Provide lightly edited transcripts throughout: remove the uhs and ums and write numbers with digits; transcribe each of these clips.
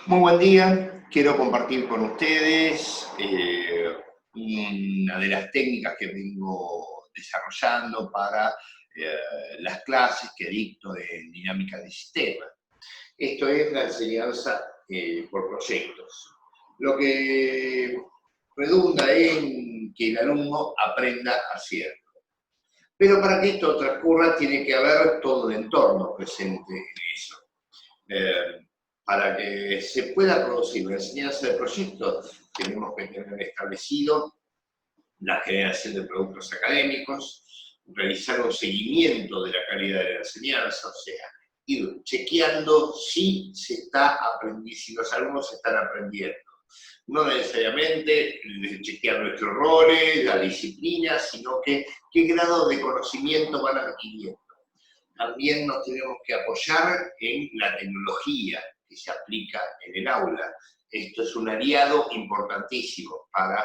Muy buen día, quiero compartir con ustedes una de las técnicas que vengo desarrollando para las clases que dicto en dinámica de sistema. Esto es la enseñanza por proyectos, lo que redunda en que el alumno aprenda haciendo. Pero para que esto transcurra tiene que haber todo un entorno presente en eso. Para que se pueda producir la enseñanza de proyectos, tenemos que tener establecido la generación de productos académicos, realizar un seguimiento de la calidad de la enseñanza, o sea, ir chequeando si se está aprendiendo, si los alumnos están aprendiendo. No necesariamente chequear nuestros roles, la disciplina, sino que qué grado de conocimiento van adquiriendo. También nos tenemos que apoyar en la tecnología que se aplica en el aula. Esto es un aliado importantísimo para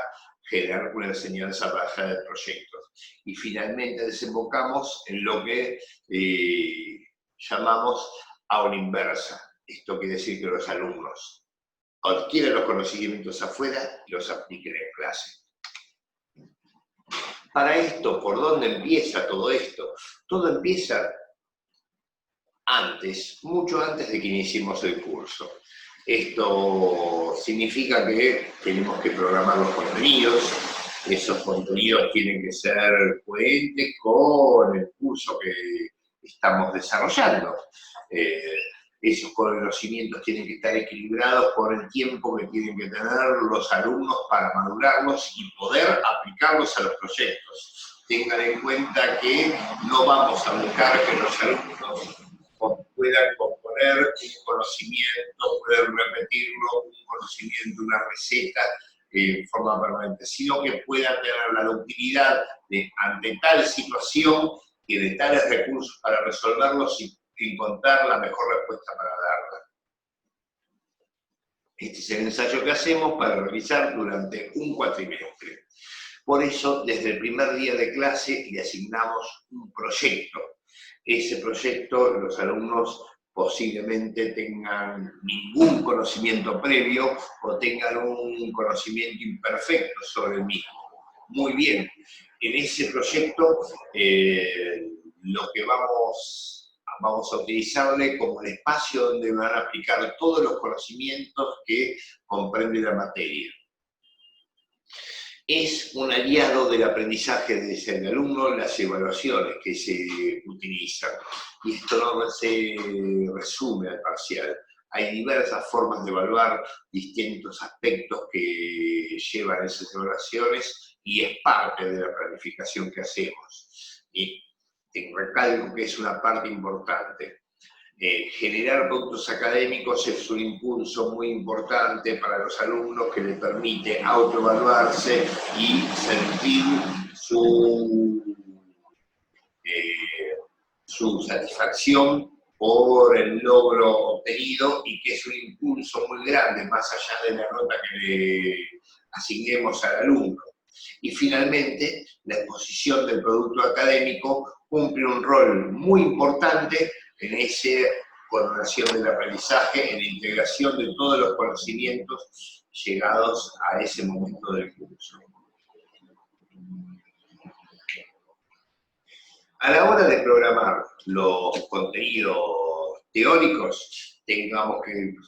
generar una enseñanza basada en proyectos. Y finalmente desembocamos en lo que llamamos aula inversa. Esto quiere decir que los alumnos adquieren los conocimientos afuera y los apliquen en clase. Para esto, ¿por dónde empieza todo esto? Todo empieza antes, mucho antes de que iniciemos el curso. Esto significa que tenemos que programar los contenidos, esos contenidos tienen que ser coherentes con el curso que estamos desarrollando. Esos conocimientos tienen que estar equilibrados con el tiempo que tienen que tener los alumnos para madurarlos y poder aplicarlos a los proyectos. Tengan en cuenta que no vamos a buscar que los alumnos puedan componer un conocimiento, puedan repetirlo, un conocimiento, una receta en forma permanente, sino que puedan tener la ductilidad de, ante tal situación y de tales recursos para resolverlos y encontrar la mejor respuesta para darla. Este es el ensayo que hacemos para realizar durante un cuatrimestre. Por eso, desde el primer día de clase le asignamos un proyecto. Ese proyecto, los alumnos posiblemente tengan ningún conocimiento previo o tengan un conocimiento imperfecto sobre el mismo. Muy bien, en ese proyecto lo que vamos a utilizarle como el espacio donde van a aplicar todos los conocimientos que comprende la materia. Es un aliado del aprendizaje desde el alumno, las evaluaciones que se utilizan. Y esto no se resume al parcial. Hay diversas formas de evaluar distintos aspectos que llevan esas evaluaciones y es parte de la planificación que hacemos. Y recalco que es una parte importante. Generar productos académicos es un impulso muy importante para los alumnos que les permite autoevaluarse y sentir su satisfacción por el logro obtenido y que es un impulso muy grande, más allá de la nota que le asignemos al alumno. Y finalmente, la exposición del producto académico cumple un rol muy importante en esa coordinación del aprendizaje, en la integración de todos los conocimientos llegados a ese momento del curso. A la hora de programar los contenidos teóricos,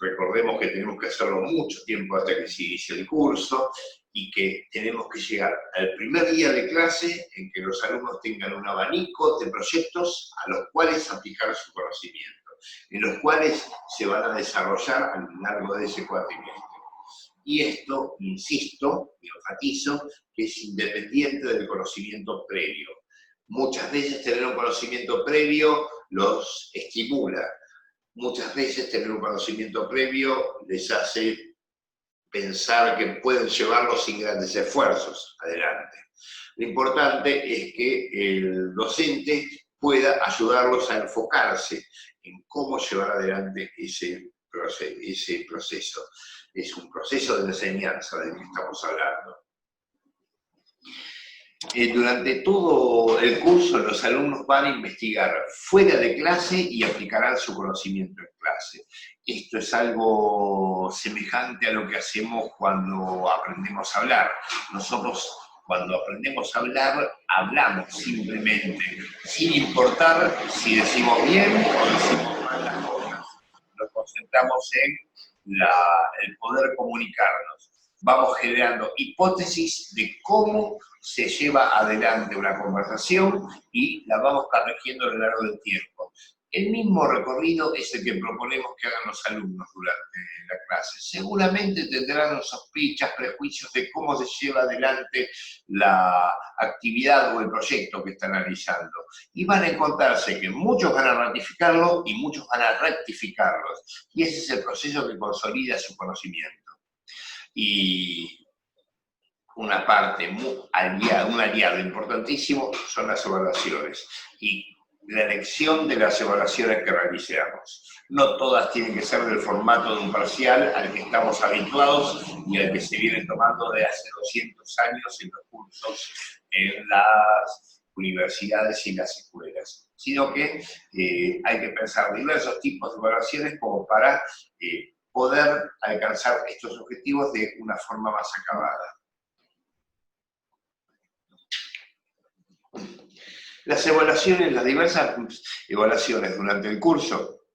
recordemos que tenemos que hacerlo mucho tiempo hasta que se inicie el curso y que tenemos que llegar al primer día de clase en que los alumnos tengan un abanico de proyectos a los cuales aplicar su conocimiento, en los cuales se van a desarrollar a lo largo de ese cuatrimestre. Y esto, insisto y enfatizo, que es independiente del conocimiento previo. Muchas veces tener un conocimiento previo los estimula. Muchas veces tener un conocimiento previo les hace pensar que pueden llevarlo sin grandes esfuerzos adelante. Lo importante es que el docente pueda ayudarlos a enfocarse en cómo llevar adelante ese proceso. Es un proceso de enseñanza del que estamos hablando. Durante todo el curso los alumnos van a investigar fuera de clase y aplicarán su conocimiento en clase. Esto es algo semejante a lo que hacemos cuando aprendemos a hablar. Nosotros, cuando aprendemos a hablar, hablamos simplemente, sin importar si decimos bien o decimos mal las cosas. Nos concentramos en el poder comunicarnos. Vamos generando hipótesis de cómo se lleva adelante una conversación y la vamos corrigiendo a lo largo del tiempo. El mismo recorrido es el que proponemos que hagan los alumnos durante la clase. Seguramente tendrán sospechas, prejuicios de cómo se lleva adelante la actividad o el proyecto que están realizando. Y van a encontrarse que muchos van a ratificarlo y muchos van a rectificarlo. Y ese es el proceso que consolida su conocimiento. Y una parte, un aliado importantísimo son las evaluaciones y la elección de las evaluaciones que realizamos. No todas tienen que ser del formato de un parcial al que estamos habituados y al que se viene tomando de hace 200 años en los cursos en las universidades y las escuelas, sino que hay que pensar diversos tipos de evaluaciones como para poder alcanzar estos objetivos de una forma más acabada. Las evaluaciones, las diversas evaluaciones durante el curso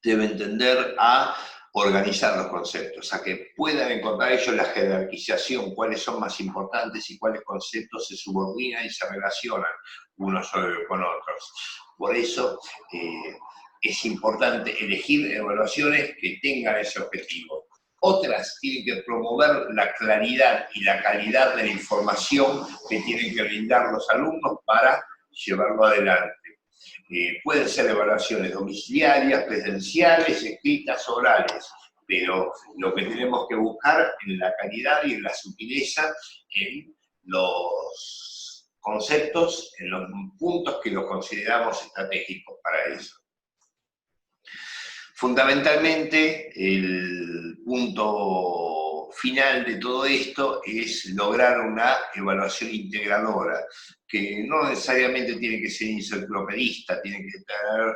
deben tender a organizar los conceptos, a que puedan encontrar ellos la jerarquización, cuáles son más importantes y cuáles conceptos se subordinan y se relacionan unos con otros. Por eso es importante elegir evaluaciones que tengan ese objetivo. Otras tienen que promover la claridad y la calidad de la información que tienen que brindar los alumnos para llevarlo adelante. Pueden ser evaluaciones domiciliarias, presenciales, escritas, orales, pero lo que tenemos que buscar en la calidad y en la sutileza, en los conceptos, en los puntos que los consideramos estratégicos para eso. Fundamentalmente, el punto final de todo esto es lograr una evaluación integradora, que no necesariamente tiene que ser enciclopedista, tiene que tener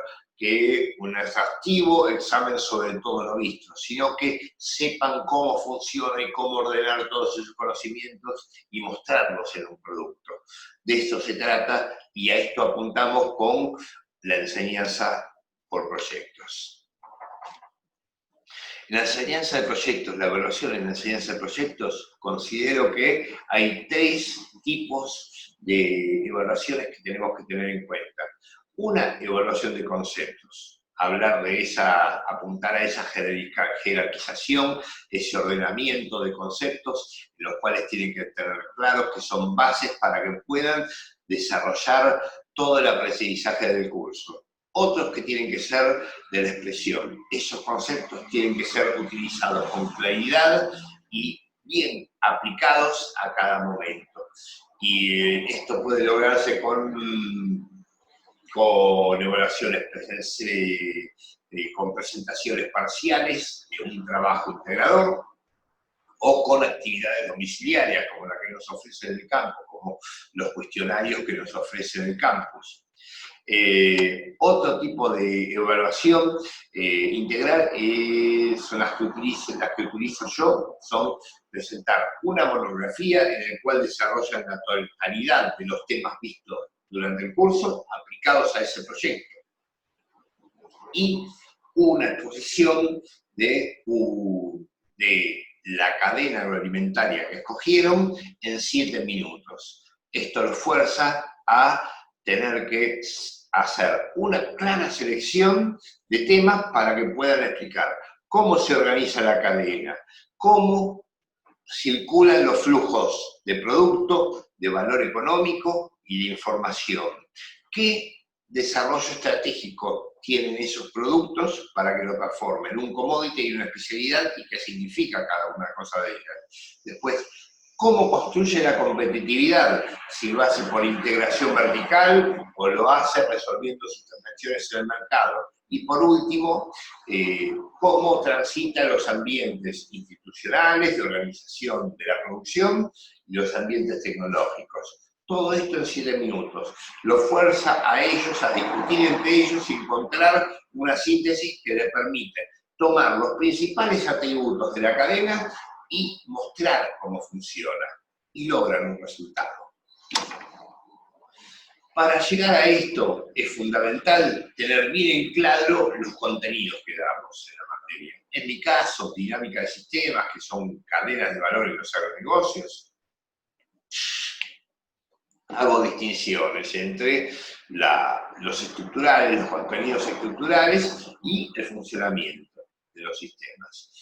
un exhaustivo examen sobre todo lo visto, sino que sepan cómo funciona y cómo ordenar todos esos conocimientos y mostrarlos en un producto. De esto se trata y a esto apuntamos con la enseñanza por proyectos. En la enseñanza de proyectos, la evaluación en la enseñanza de proyectos, considero que hay 3 tipos de evaluaciones que tenemos que tener en cuenta. Una, evaluación de conceptos. Hablar de apuntar a esa jerarquización, ese ordenamiento de conceptos, los cuales tienen que tener claros que son bases para que puedan desarrollar todo el aprendizaje del curso. Otros que tienen que ser de la expresión. Esos conceptos tienen que ser utilizados con claridad y bien aplicados a cada momento. Y esto puede lograrse con evaluaciones con presentaciones parciales de un trabajo integrador, o con actividades domiciliarias, como la que nos ofrece el campo, como los cuestionarios que nos ofrece el campus. Otro tipo de evaluación integral son las que utilizo yo, son presentar una monografía en la cual desarrollan la totalidad de los temas vistos durante el curso aplicados a ese proyecto. Y una exposición de la cadena agroalimentaria que escogieron en 7 minutos. Esto los fuerza a tener que hacer una clara selección de temas para que puedan explicar cómo se organiza la cadena, cómo circulan los flujos de producto, de valor económico y de información. ¿Qué desarrollo estratégico tienen esos productos para que lo transformen? Un commodity y una especialidad, y qué significa cada una cosa de ellas. Después, ¿cómo construye la competitividad? Si lo hace por integración vertical o lo hace resolviendo sus transacciones en el mercado. Y por último, cómo transita los ambientes institucionales, de organización de la producción y los ambientes tecnológicos. todo esto en 7 minutos. Lo fuerza a ellos a discutir entre ellos y encontrar una síntesis que les permite tomar los principales atributos de la cadena y mostrar cómo funciona. Y logran un resultado. Para llegar a esto es fundamental tener bien en claro los contenidos que damos en la materia. En mi caso, dinámica de sistemas, que son cadenas de valor en los agronegocios, hago distinciones entre los estructurales, los contenidos estructurales y el funcionamiento de los sistemas.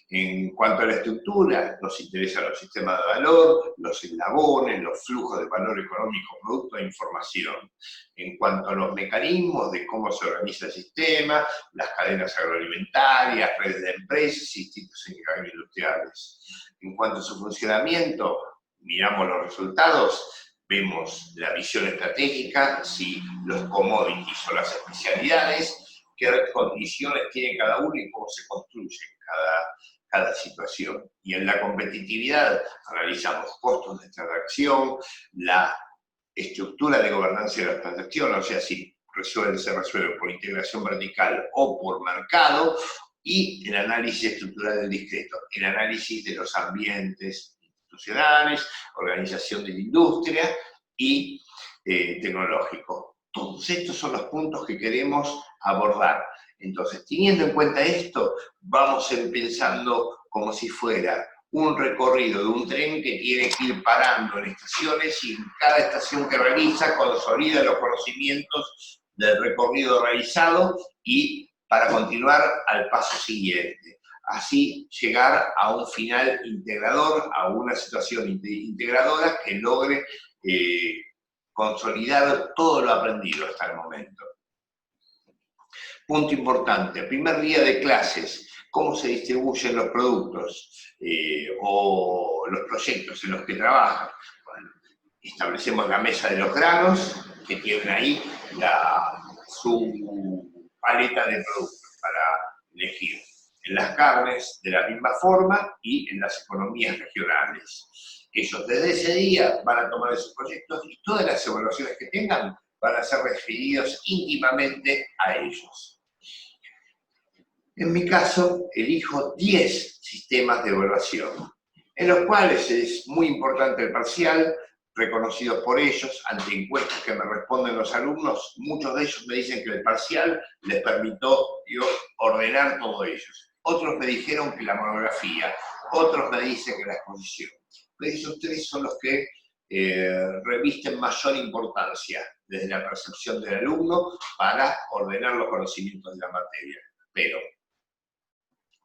En cuanto a la estructura, nos interesan los sistemas de valor, los eslabones, los flujos de valor económico, producto de información. En cuanto a los mecanismos de cómo se organiza el sistema, las cadenas agroalimentarias, redes de empresas y distintos industriales. En cuanto a su funcionamiento, miramos los resultados, vemos la visión estratégica, si los commodities o las especialidades, qué condiciones tiene cada uno y cómo se construye cada situación. Y en la competitividad analizamos costos de transacción, la estructura de gobernanza de las transacciones, o sea, si se resuelve por integración vertical o por mercado, y el análisis estructural del discreto, el análisis de los ambientes institucionales, organización de la industria y tecnológico. Todos estos son los puntos que queremos abordar. Entonces, teniendo en cuenta esto, vamos a ir pensando como si fuera un recorrido de un tren que tiene que ir parando en estaciones y en cada estación que realiza consolida los conocimientos del recorrido realizado y para continuar al paso siguiente. Así llegar a un final integrador, a una situación integradora que logre consolidar todo lo aprendido hasta el momento. Punto importante, primer día de clases, cómo se distribuyen los productos o los proyectos en los que trabajan. Bueno, establecemos la mesa de los granos, que tienen ahí su paleta de productos para elegir. En las carnes, de la misma forma, y en las economías regionales. Ellos desde ese día van a tomar esos proyectos y todas las evaluaciones que tengan van a ser referidos íntimamente a ellos. En mi caso, elijo 10 sistemas de evaluación, en los cuales es muy importante el parcial, reconocidos por ellos, ante encuestas que me responden los alumnos, muchos de ellos me dicen que el parcial les permitió ordenar todo ellos. Otros me dijeron que la monografía, otros me dicen que la exposición. Pero esos 3 son los que revisten mayor importancia desde la percepción del alumno para ordenar los conocimientos de la materia. Pero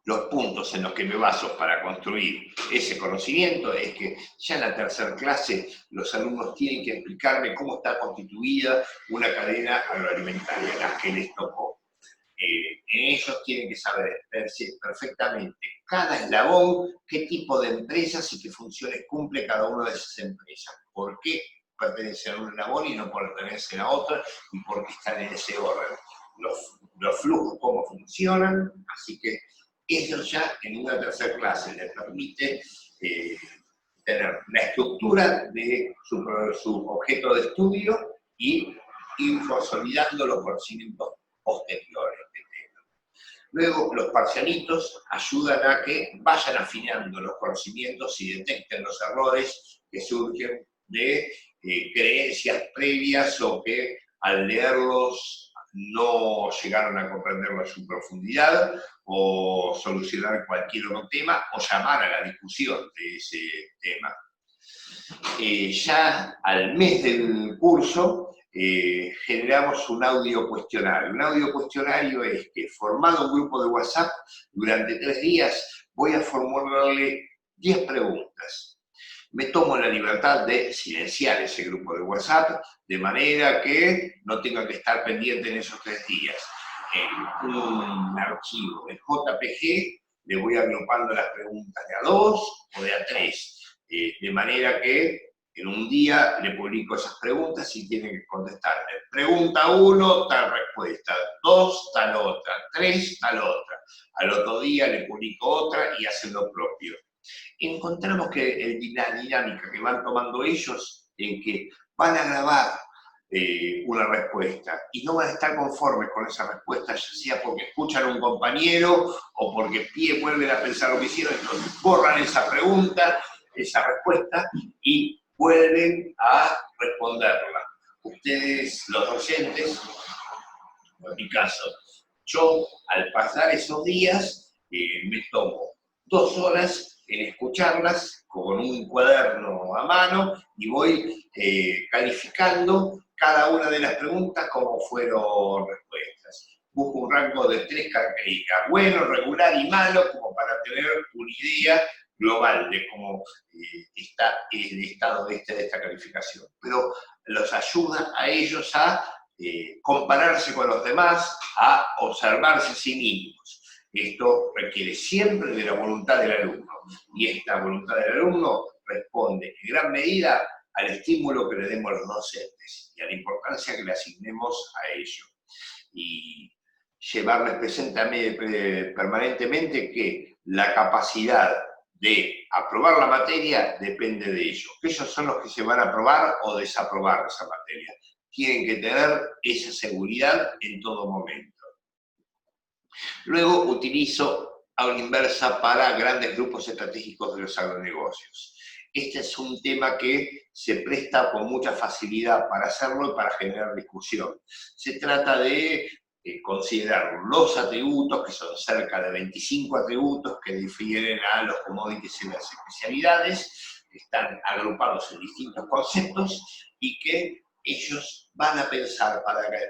los puntos en los que me baso para construir ese conocimiento es que ya en la tercera clase los alumnos tienen que explicarme cómo está constituida una cadena agroalimentaria, la que les tocó. Ellos tienen que saber perfectamente cada eslabón, qué tipo de empresas y qué funciones cumple cada una de esas empresas, por qué pertenecen a un eslabón y no pertenecen a otra, y por qué están en ese orden. Los flujos, cómo funcionan, así que eso ya en una tercera clase les permite tener la estructura de su objeto de estudio y ir consolidando los conocimientos posteriores que tengan. Luego, los parcialitos ayudan a que vayan afinando los conocimientos y detecten los errores que surgen de creencias previas o que al leerlos no llegaron a comprenderlo en su profundidad, o solucionar cualquier otro tema, o llamar a la discusión de ese tema. Ya al mes del curso generamos un audio cuestionario. Un audio cuestionario es que, formado un grupo de WhatsApp, durante 3 días voy a formularle 10 preguntas. Me tomo la libertad de silenciar ese grupo de WhatsApp, de manera que no tenga que estar pendiente en esos 3 días. En un archivo de JPG le voy agrupando las preguntas de a 2 o de a 3, de manera que en un día le publico esas preguntas y tienen que contestarme. Pregunta 1, tal respuesta, 2, tal otra, 3, tal otra. Al otro día le publico otra y hacen lo propio. Encontramos que la dinámica que van tomando ellos, en que van a grabar una respuesta y no van a estar conformes con esa respuesta, ya sea porque escuchan a un compañero o porque vuelven a pensar lo que hicieron, entonces borran esa pregunta, esa respuesta y vuelven a responderla. Ustedes, los docentes, en mi caso, yo al pasar esos días me tomo 2 horas en escucharlas con un cuaderno a mano y voy calificando cada una de las preguntas como fueron respuestas. Busco un rango de 3 características, bueno, regular y malo, como para tener una idea global de cómo está el estado de esta calificación. Pero los ayuda a ellos a compararse con los demás, a observarse a sí mismos. Esto requiere siempre de la voluntad del alumno, y esta voluntad del alumno responde en gran medida al estímulo que le demos los docentes y a la importancia que le asignemos a ello. Y llevarles permanentemente que la capacidad de aprobar la materia depende de ellos. Ellos son los que se van a aprobar o desaprobar esa materia. Tienen que tener esa seguridad en todo momento. Luego utilizo aula inversa para grandes grupos estratégicos de los agronegocios. Este es un tema que se presta con mucha facilidad para hacerlo y para generar discusión. Se trata de considerar los atributos, que son cerca de 25 atributos que difieren a los commodities y las especialidades, que están agrupados en distintos conceptos y que ellos van a pensar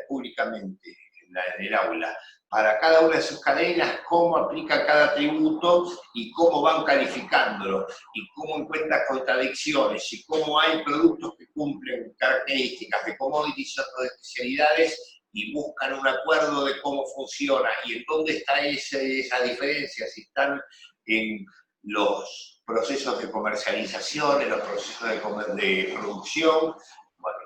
públicamente en el aula, para cada una de sus cadenas, cómo aplica cada atributo y cómo van calificándolo, y cómo encuentran contradicciones, y cómo hay productos que cumplen características de commodities y otras especialidades, y buscan un acuerdo de cómo funciona, y en dónde está esa diferencia, si están en los procesos de comercialización, en los procesos de producción, bueno,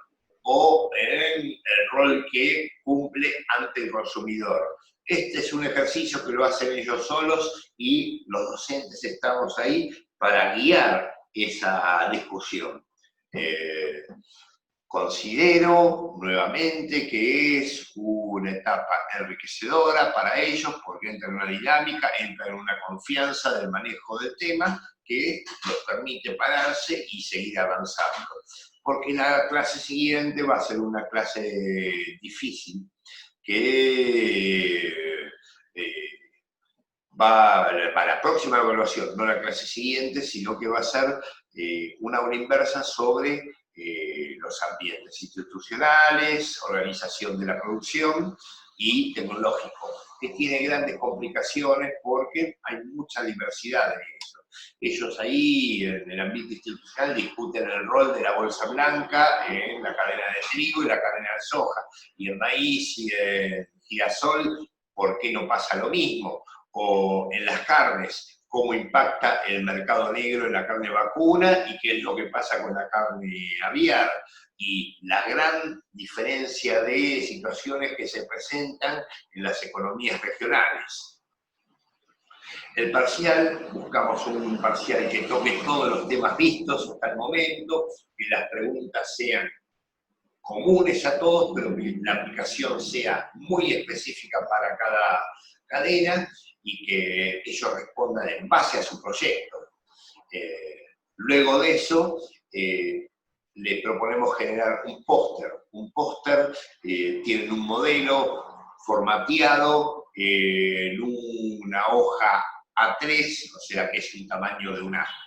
o en el rol que cumple ante el consumidor. Este es un ejercicio que lo hacen ellos solos y los docentes estamos ahí para guiar esa discusión. Considero nuevamente que es una etapa enriquecedora para ellos porque entra en una dinámica, entra en una confianza del manejo del tema que los permite pararse y seguir avanzando. Porque la clase siguiente va a ser una clase difícil, que va para la próxima evaluación, no la clase siguiente, sino que va a ser una aula inversa sobre los ambientes institucionales, organización de la producción y tecnológico, que tiene grandes complicaciones porque hay mucha diversidad en eso. Ellos ahí, en el ambiente institucional, discuten el rol de la bolsa blanca en la cadena de trigo y la cadena de soja, y en maíz y en girasol, ¿por qué no pasa lo mismo? O en las carnes, cómo impacta el mercado negro en la carne vacuna y qué es lo que pasa con la carne aviar, y la gran diferencia de situaciones que se presentan en las economías regionales. El parcial, buscamos un parcial que toque todos los temas vistos hasta el momento, que las preguntas sean comunes a todos, pero que la aplicación sea muy específica para cada cadena y que ellos respondan en base a su proyecto. Luego de eso, le proponemos generar un póster. Un póster tiene un modelo formateado en una hoja A3, o sea que es un tamaño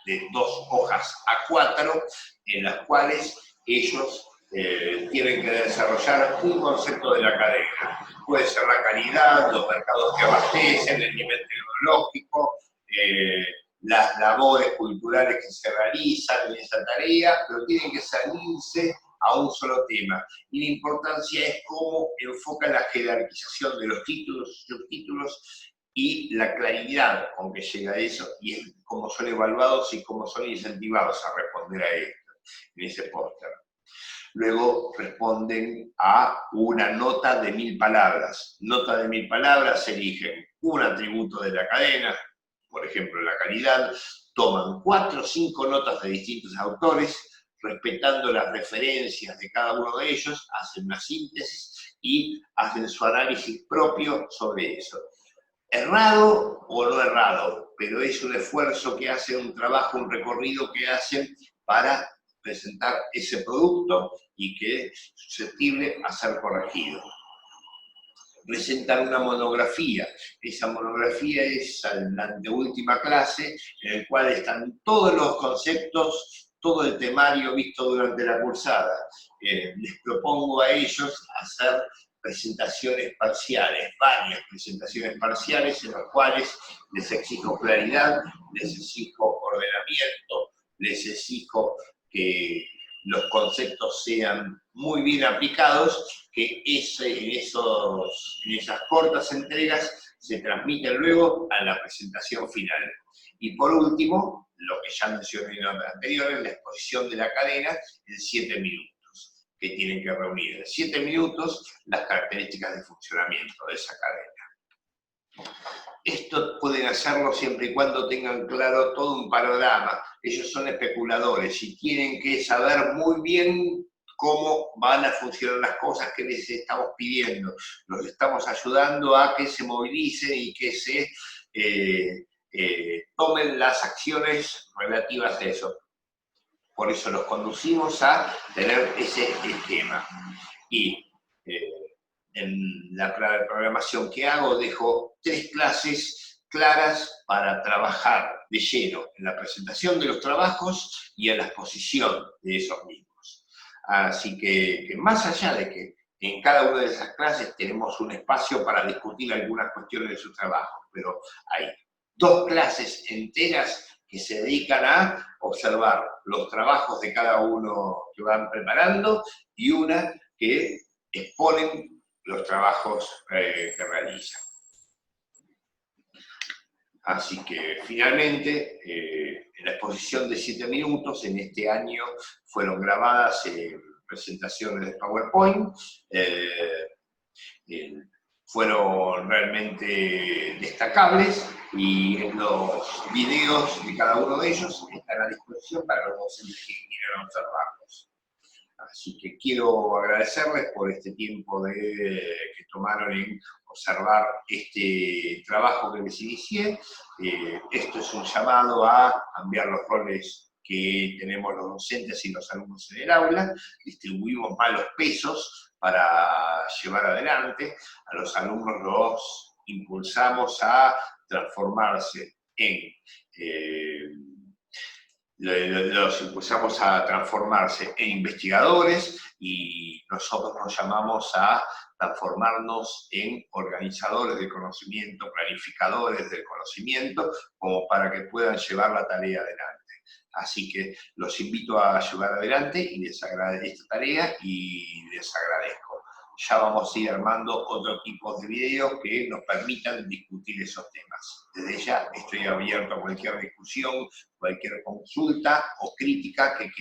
de 2 hojas A4, en las cuales ellos tienen que desarrollar un concepto de la cadena. Puede ser la calidad, los mercados que abastecen, el nivel tecnológico, las labores culturales que se realizan en esa tarea, pero tienen que salirse a un solo tema. Y la importancia es cómo enfoca la jerarquización de los títulos, subtítulos, y la claridad con que llega a eso, y cómo son evaluados y cómo son incentivados a responder a esto en ese póster. Luego responden a una nota de 1000 palabras. Nota de 1000 palabras, eligen un atributo de la cadena, por ejemplo la calidad, toman 4 o 5 notas de distintos autores, respetando las referencias de cada uno de ellos, hacen una síntesis y hacen su análisis propio sobre eso. Errado o no errado, pero es un esfuerzo que hacen, un trabajo, un recorrido que hacen para presentar ese producto y que es susceptible a ser corregido. Presentan una monografía. Esa monografía es la anteúltima clase, en el cual están todos los conceptos, todo el temario visto durante la cursada. Les propongo a ellos hacer presentaciones parciales, varias presentaciones parciales, en las cuales les exijo claridad, les exijo ordenamiento, les exijo que los conceptos sean muy bien aplicados, que en esas cortas entregas se transmiten luego a la presentación final. Y por último, lo que ya mencioné en la anterior, en la exposición de la cadena, en 7 minutos, que tienen que reunir en 7 minutos las características de funcionamiento de esa cadena. Esto pueden hacerlo siempre y cuando tengan claro todo un panorama. Ellos son especuladores y tienen que saber muy bien cómo van a funcionar las cosas que les estamos pidiendo. Los estamos ayudando a que se movilicen y que se tomen las acciones relativas a eso. Por eso los conducimos a tener ese esquema. Y en la programación que hago dejo 3 clases claras para trabajar de lleno en la presentación de los trabajos y en la exposición de esos mismos. Así que más allá de que en cada una de esas clases tenemos un espacio para discutir algunas cuestiones de su trabajo, pero hay 2 clases enteras que se dedican a observar los trabajos de cada uno que van preparando y una que exponen los trabajos que realizan. Así que finalmente, en la exposición de 7 minutos, en este año fueron grabadas presentaciones de PowerPoint, fueron realmente destacables y los videos de cada uno de ellos están a disposición para los docentes que quieran observarlos. Así que quiero agradecerles por este tiempo que tomaron en observar este trabajo que les inicié. Esto es un llamado a cambiar los roles que tenemos los docentes y los alumnos en el aula. Distribuimos más los pesos para llevar adelante. A los alumnos los impulsamos a transformarse en investigadores y nosotros nos llamamos a transformarnos en organizadores del conocimiento, planificadores del conocimiento, como para que puedan llevar la tarea adelante. Así que los invito a llevar adelante y les agradezco esta tarea y les agradezco. Ya vamos a ir armando otro tipo de videos que nos permitan discutir esos temas. Desde ya estoy abierto a cualquier discusión, cualquier consulta o crítica que quieran.